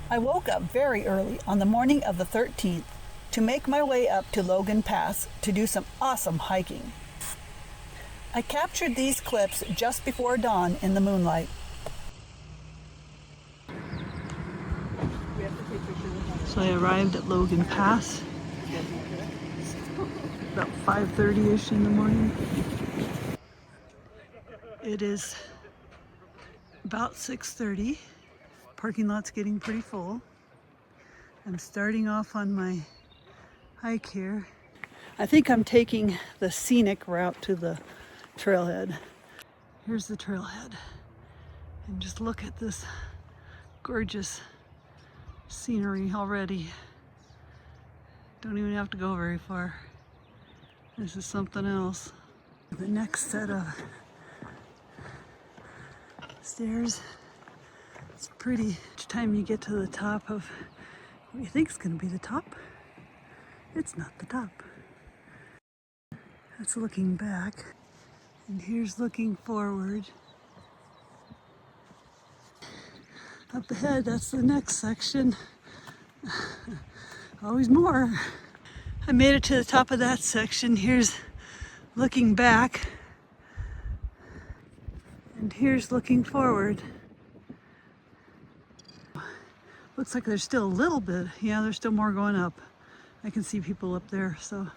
I woke up very early on the morning of the 13th to make my way up to Logan Pass to do some awesome hiking. I captured these clips just before dawn in the moonlight. So I arrived at Logan Pass about 5:30ish in the morning. It is about 6:30. Parking lot's getting pretty full. I'm starting off on my hike here. I think I'm taking the scenic route to the trailhead. Here's the trailhead. And just look at this gorgeous scenery already. Don't even have to go very far. This is something else. The next set of stairs. It's pretty. Each time you get to the top of what you think is going to be the top, it's not the top. That's looking back. And here's looking forward. Up ahead, that's the next section. Always more. I made it to the top of that section. Here's looking back. And here's looking forward. Looks like there's still a little bit. Yeah, there's still more going up. I can see people up there, so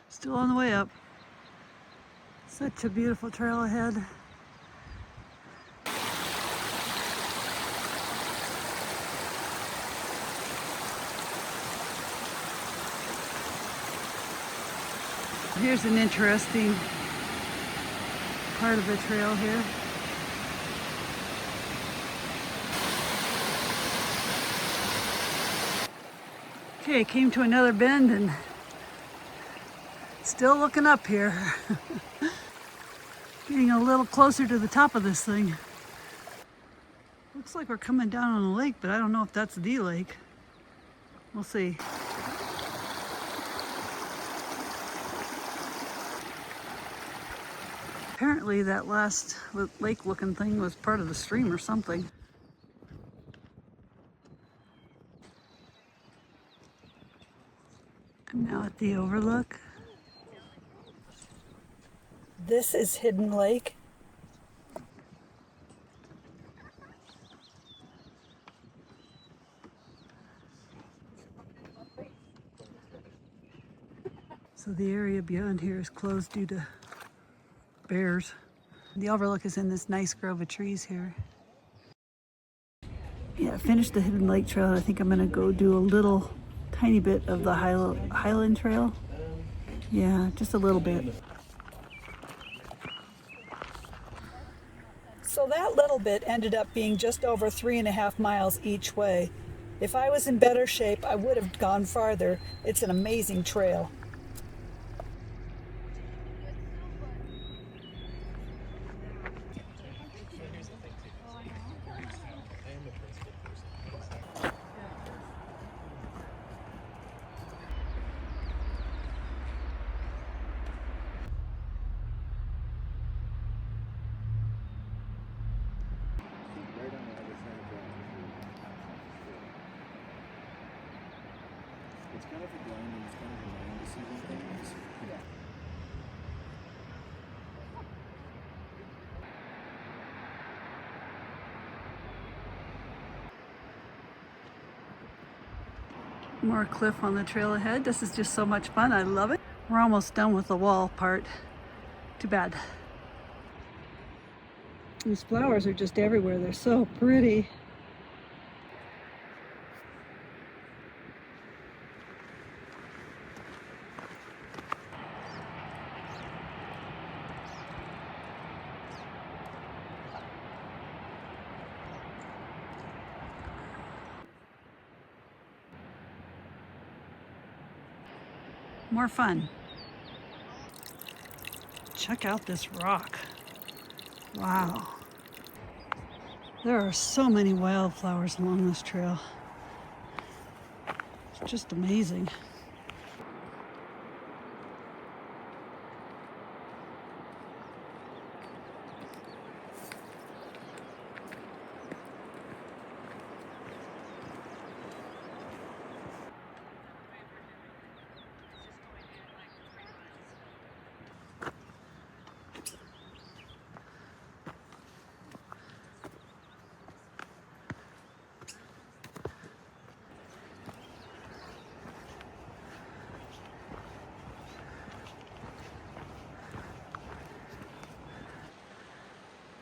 still on the way up. Such a beautiful trail ahead. Here's an interesting part of the trail here. Okay, came to another bend and still looking up here. Getting a little closer to the top of this thing. Looks like we're coming down on a lake, but I don't know if that's the lake. We'll see. Apparently that last lake looking thing was part of the stream or something. I'm now at the overlook. This is Hidden Lake. So the area beyond here is closed due to bears. The overlook is in this nice grove of trees here. Yeah, I finished the Hidden Lake Trail. I think I'm gonna go do a little tiny bit of the Highline Trail. Yeah, just a little bit. So that little bit ended up being just over 3.5 miles each way. If I was in better shape, I would have gone farther. It's an amazing trail. It's kind of a blind and it's kind of annoying to see these things. Yeah. More cliff on the trail ahead. This is just so much fun. I love it. We're almost done with the wall part. Too bad. These flowers are just everywhere. They're so pretty. More fun. Check out this rock. Wow. There are so many wildflowers along this trail. It's just amazing.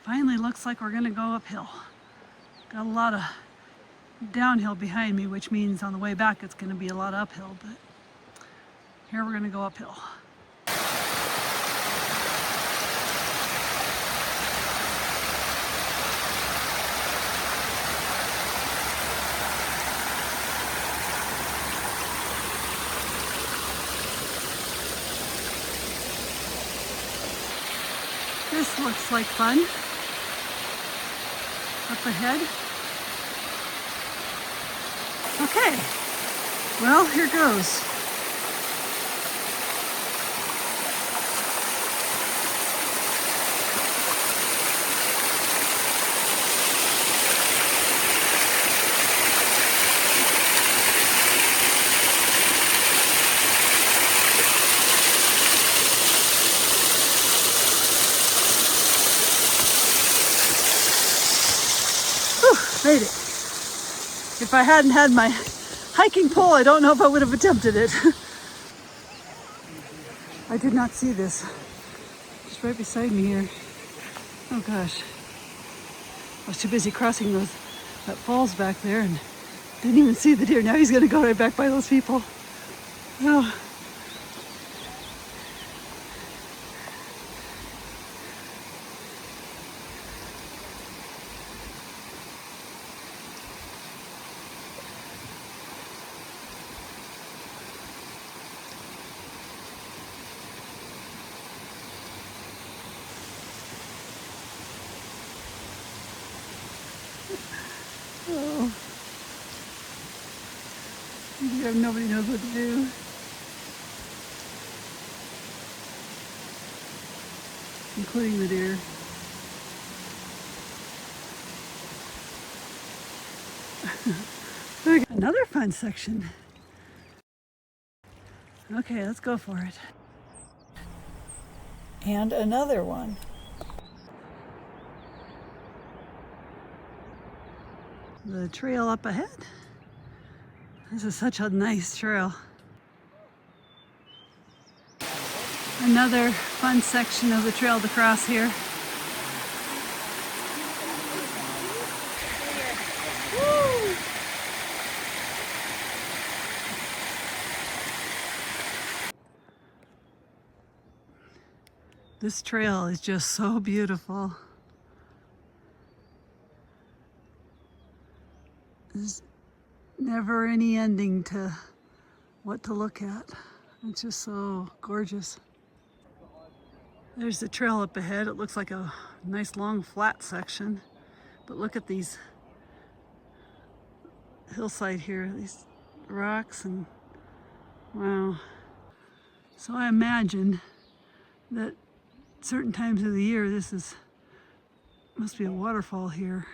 Finally looks like we're gonna go uphill. Got a lot of downhill behind me, which means on the way back it's gonna be a lot of uphill, but here we're gonna go uphill. This looks like fun. Up ahead. Okay, well, here goes. Made it. If I hadn't had my hiking pole, I don't know if I would have attempted it. I did not see this. Just right beside me here. Oh gosh. I was too busy crossing that falls back there and didn't even see the deer. Now he's gonna go right back by those people. Oh. Oh. Nobody knows what to do. Including the deer. Another fun section. Okay, let's go for it. And another one. The trail up ahead. This is such a nice trail. Another fun section of the trail to cross here. Woo! This trail is just so beautiful. There's never any ending to what to look at. It's just so gorgeous. There's the trail up ahead. It looks like a nice long flat section. But look at these hillside here, these rocks, and wow. So I imagine that certain times of the year must be a waterfall here.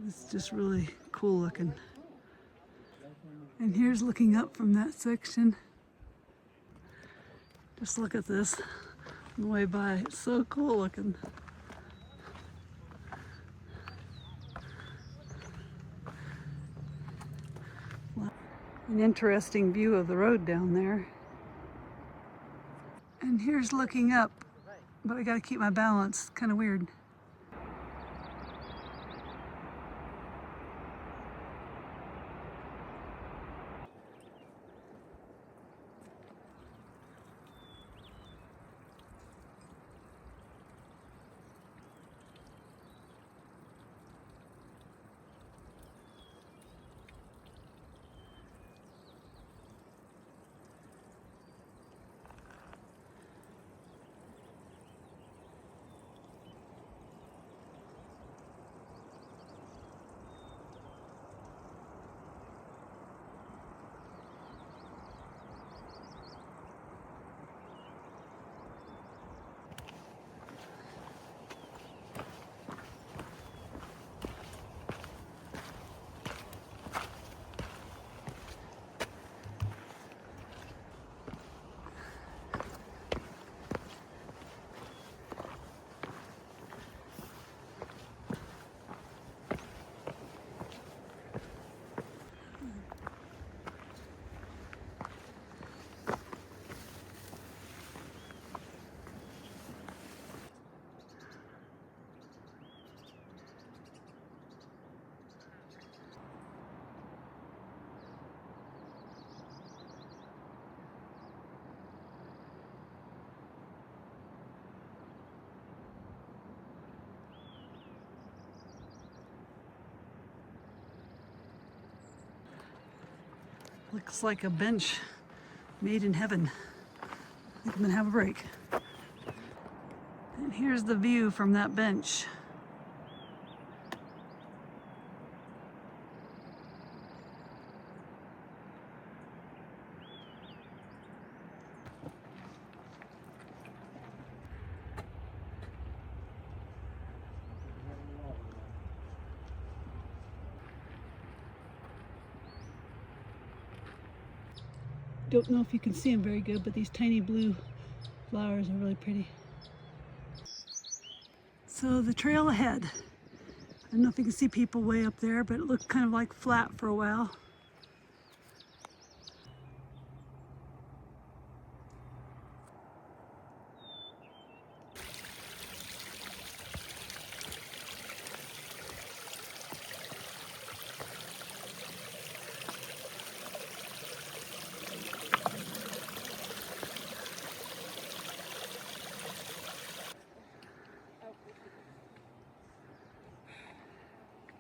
It's just really cool looking. And here's looking up from that section. Just look at this on the way by. It's so cool looking. An interesting view of the road down there. And here's looking up, but I gotta keep my balance. Kind of weird. Looks like a bench made in heaven. I think I'm gonna have a break. And here's the view from that bench. Don't know if you can see them very good, but these tiny blue flowers are really pretty. So the trail ahead. I don't know if you can see people way up there, but it looked kind of like flat for a while.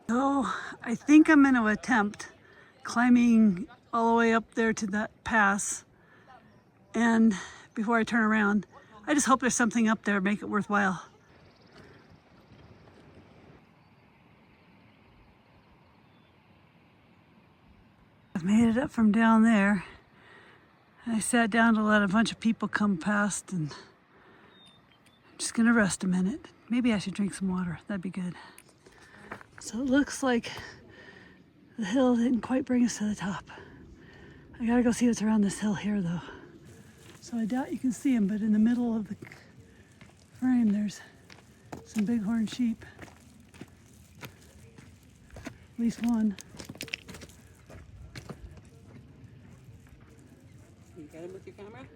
So I think I'm going to attempt climbing all the way up there to that pass. And before I turn around, I just hope there's something up there to make it worthwhile. I've made it up from down there. I sat down to let a bunch of people come past, and I'm just going to rest a minute. Maybe I should drink some water. That'd be good. So it looks like the hill didn't quite bring us to the top. I gotta go see what's around this hill here though. So I doubt you can see them, but in the middle of the frame there's some bighorn sheep. At least one. You got him with your camera?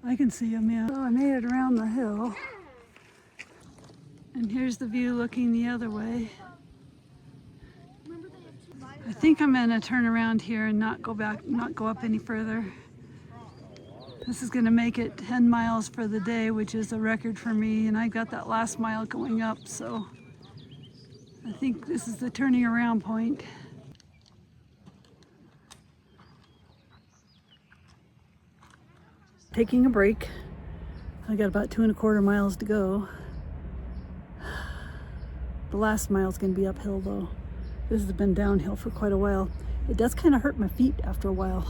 I can see them, yeah. So I made it around the hill. And here's the view looking the other way. I think I'm gonna turn around here and not go back, not go up any further. This is gonna make it 10 miles for the day, which is a record for me, and I got that last mile going up, so I think this is the turning around point. Taking a break. I got about 2¼ miles to go. The last mile's gonna be uphill though. This has been downhill for quite a while. It does kind of hurt my feet after a while.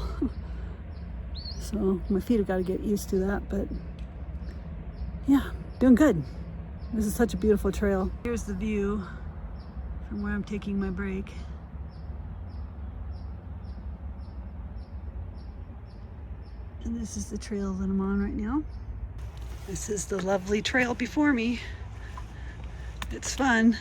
So my feet have got to get used to that, but yeah, doing good. This is such a beautiful trail. Here's the view from where I'm taking my break. And this is the trail that I'm on right now. This is the lovely trail before me. It's fun.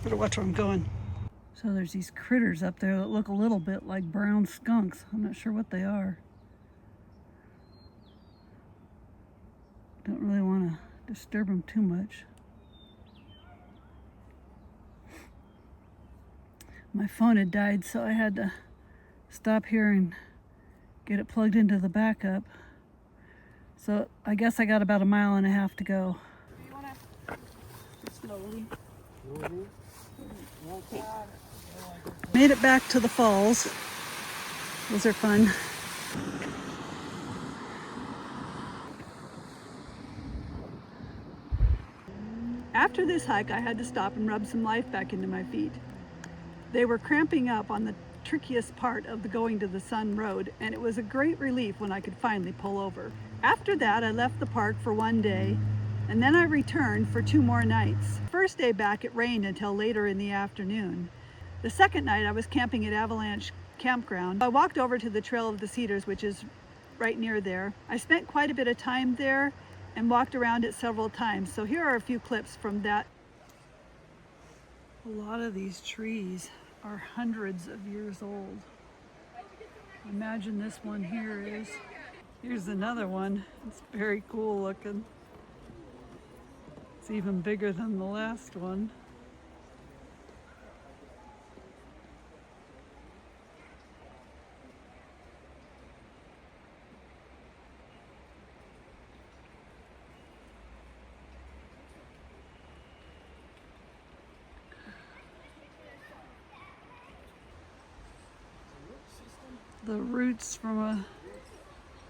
Better watch where I'm going. So there's these critters up there that look a little bit like brown skunks. I'm not sure what they are. Don't really want to disturb them too much. My phone had died, so I had to stop here and get it plugged into the backup. So I guess I got about 1.5 miles to go. You want to slowly? Okay. Made it back to the falls. Those are fun. After this hike, I had to stop and rub some life back into my feet. They were cramping up on the trickiest part of the going to the sun road, and it was a great relief when I could finally pull over. After that, I left the park for one day, and then I returned for 2 more nights. First day back, it rained until later in the afternoon. The second night, I was camping at Avalanche Campground. I walked over to the Trail of the Cedars, which is right near there. I spent quite a bit of time there and walked around it several times. So here are a few clips from that. A lot of these trees are hundreds of years old. Imagine this one here is. Here's another one. It's very cool looking. It's even bigger than the last one. the roots from a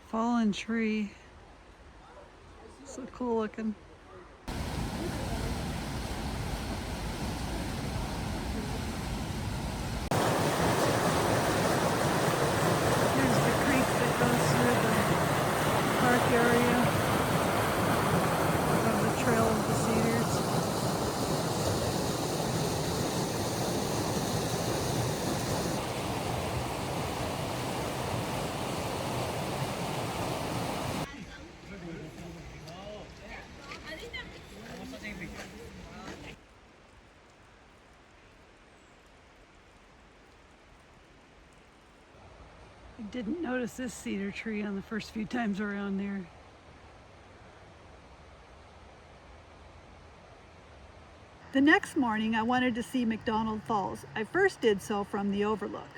fallen tree. So cool looking. Here's the creek that goes through the park area of the Trail of the Cedars. I didn't notice this cedar tree on the first few times around there. The next morning, I wanted to see McDonald Falls. I first did so from the overlook.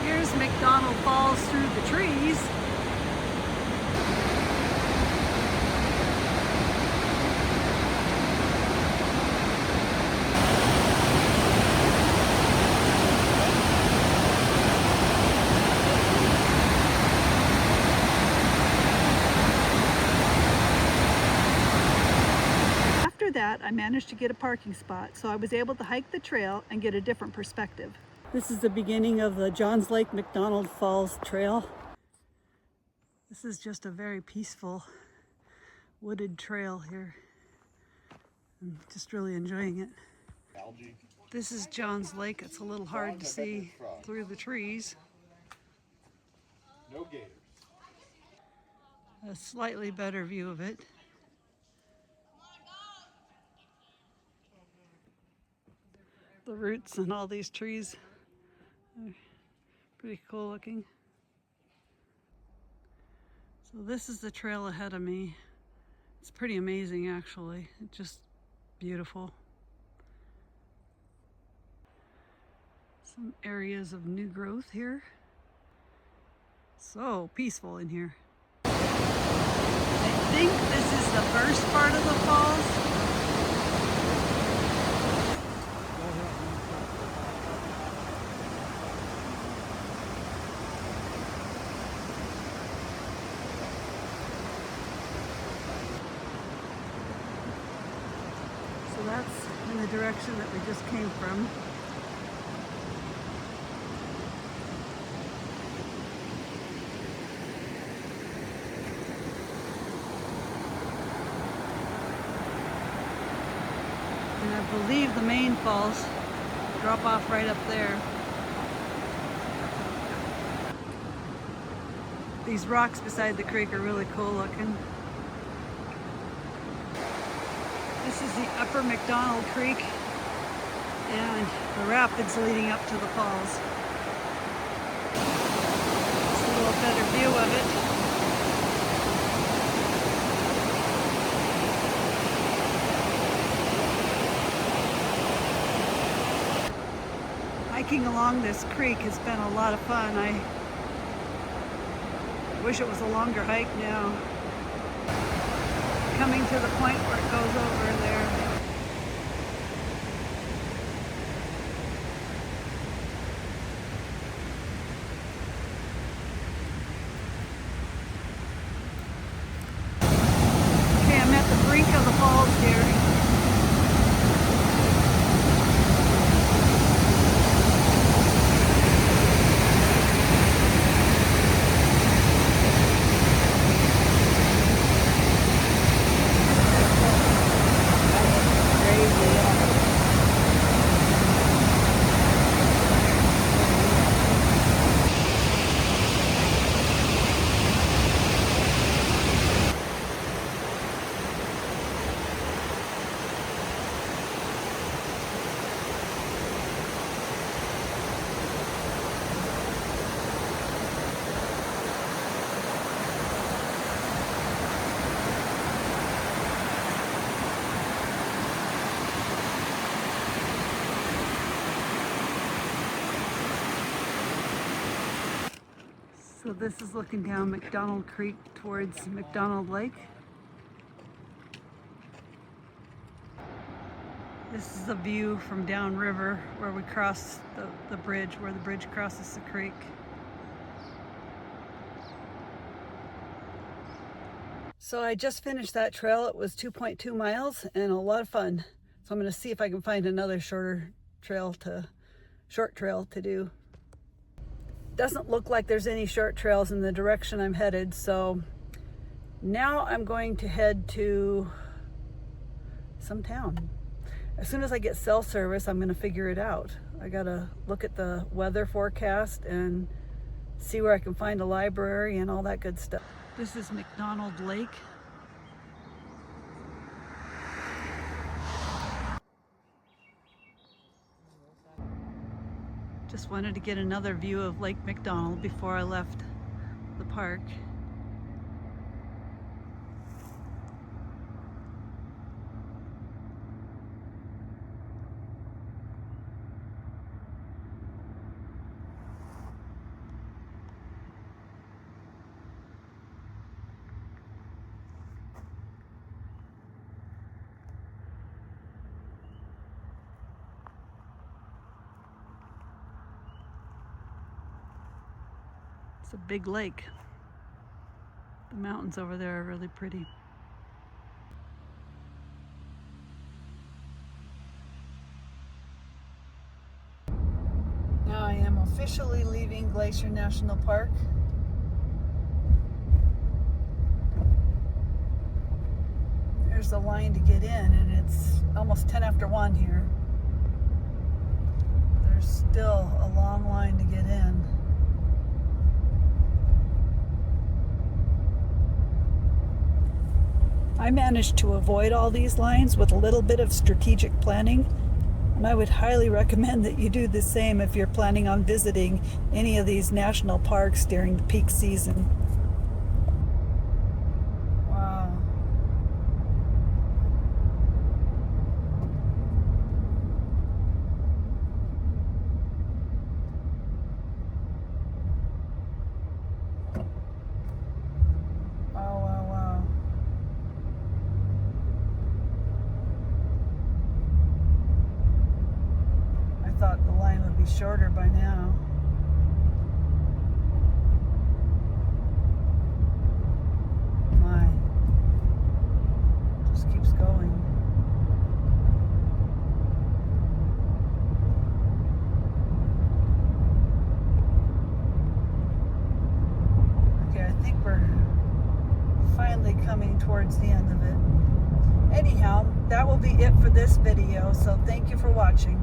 Here's McDonald Falls through the trees. After that, I managed to get a parking spot, so I was able to hike the trail and get a different perspective. This is the beginning of the Johns Lake McDonald Falls Trail. This is just a very peaceful wooded trail here. I'm just really enjoying it. This is Johns Lake. It's a little hard to see through the trees. No gators. A slightly better view of it. The roots and all these trees are pretty cool looking. So this is the trail ahead of me. It's pretty amazing actually. It's just beautiful. Some areas of new growth here. So peaceful in here. I think this is the first part of the falls. So that's in the direction that we just came from. And I believe the main falls drop off right up there. These rocks beside the creek are really cool looking. This is the Upper McDonald Creek and the rapids leading up to the falls. Just a little better view of it. Hiking along this creek has been a lot of fun. I wish it was a longer hike now. Coming to the point where it goes over there. Okay, I'm at the brink of the falls here. So this is looking down McDonald Creek towards McDonald Lake. This is a view from downriver where we cross the bridge, where the bridge crosses the creek. So I just finished that trail. It was 2.2 miles and a lot of fun. So I'm going to see if I can find another short trail to do. Doesn't look like there's any short trails in the direction I'm headed. So now I'm going to head to some town. As soon as I get cell service, I'm going to figure it out. I got to look at the weather forecast and see where I can find a library and all that good stuff. This is McDonald Lake. Just wanted to get another view of Lake McDonald before I left the park. It's a big lake. The mountains over there are really pretty. Now I am officially leaving Glacier National Park. There's the line to get in, and it's almost 10 after 1 here. There's still a long line to get in. I managed to avoid all these lines with a little bit of strategic planning, and I would highly recommend that you do the same if you're planning on visiting any of these national parks during the peak season. Wow. Thought the line would be shorter by now. My, just keeps going. Okay, I think we're finally coming towards the end of it. Anyhow, that will be it for this video, so thank you for watching.